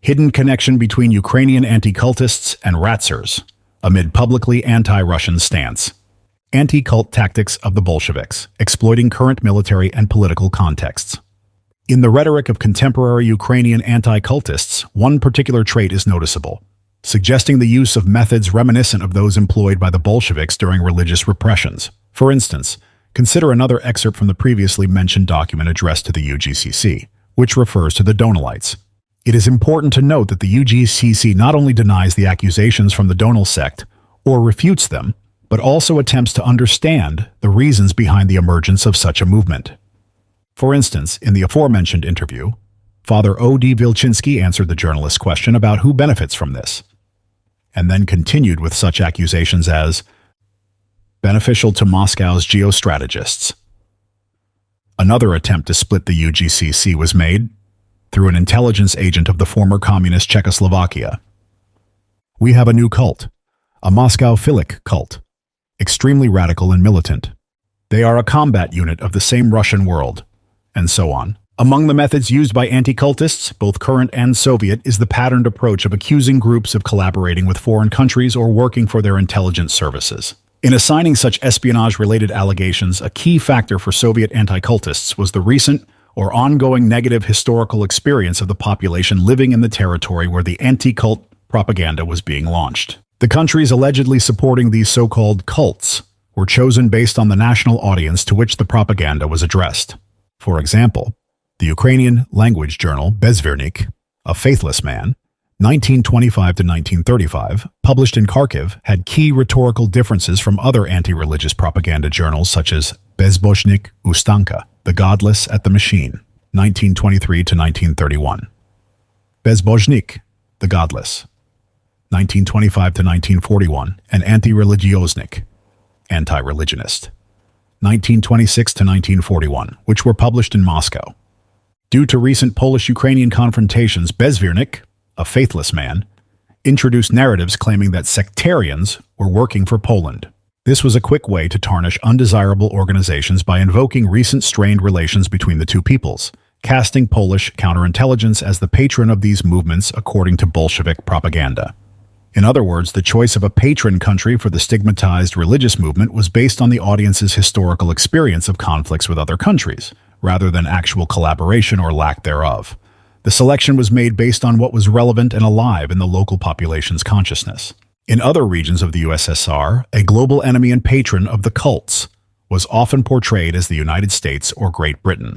hidden connection between Ukrainian anti-cultists and RACIRS, amid publicly anti-Russian stance. Anti-cult tactics of the Bolsheviks, exploiting current military and political contexts. In the rhetoric of contemporary Ukrainian anti-cultists, one particular trait is noticeable, suggesting the use of methods reminiscent of those employed by the Bolsheviks during religious repressions. For instance, consider another excerpt from the previously mentioned document addressed to the UGCC, which refers to the Donalites. It is important to note that the UGCC not only denies the accusations from the Donal sect or refutes them, but also attempts to understand the reasons behind the emergence of such a movement. For instance, in the aforementioned interview, Father O.D. Vilchinsky answered the journalist's question about who benefits from this, and then continued with such accusations as beneficial to Moscow's geostrategists. Another attempt to split the UGCC was made through an intelligence agent of the former communist Czechoslovakia. We have a new cult, a Moscow-philic cult, extremely radical and militant. They are a combat unit of the same Russian world, and so on. Among the methods used by anti-cultists, both current and Soviet, is the patterned approach of accusing groups of collaborating with foreign countries or working for their intelligence services. In assigning such espionage-related allegations, a key factor for Soviet anti-cultists was the recent or ongoing negative historical experience of the population living in the territory where the anti-cult propaganda was being launched. The countries allegedly supporting these so-called cults were chosen based on the national audience to which the propaganda was addressed. For example, the Ukrainian language journal Bezvernik, A Faithless Man, 1925 to 1935, published in Kharkiv, had key rhetorical differences from other anti-religious propaganda journals such as Bezboshnik Ustanka, The Godless at the Machine, 1923 to 1931. Bezboshnik, The Godless, 1925 to 1941, and Anti-Religioznik, Anti-Religionist, 1926 to 1941, which were published in Moscow. Due to recent Polish-Ukrainian confrontations, Bezvernik, A Faithless Man, introduced narratives claiming that sectarians were working for Poland. This was a quick way to tarnish undesirable organizations by invoking recent strained relations between the two peoples, casting Polish counterintelligence as the patron of these movements according to Bolshevik propaganda. In other words, the choice of a patron country for the stigmatized religious movement was based on the audience's historical experience of conflicts with other countries, rather than actual collaboration or lack thereof. The selection was made based on what was relevant and alive in the local population's consciousness. In other regions of the USSR, a global enemy and patron of the cults was often portrayed as the United States or Great Britain.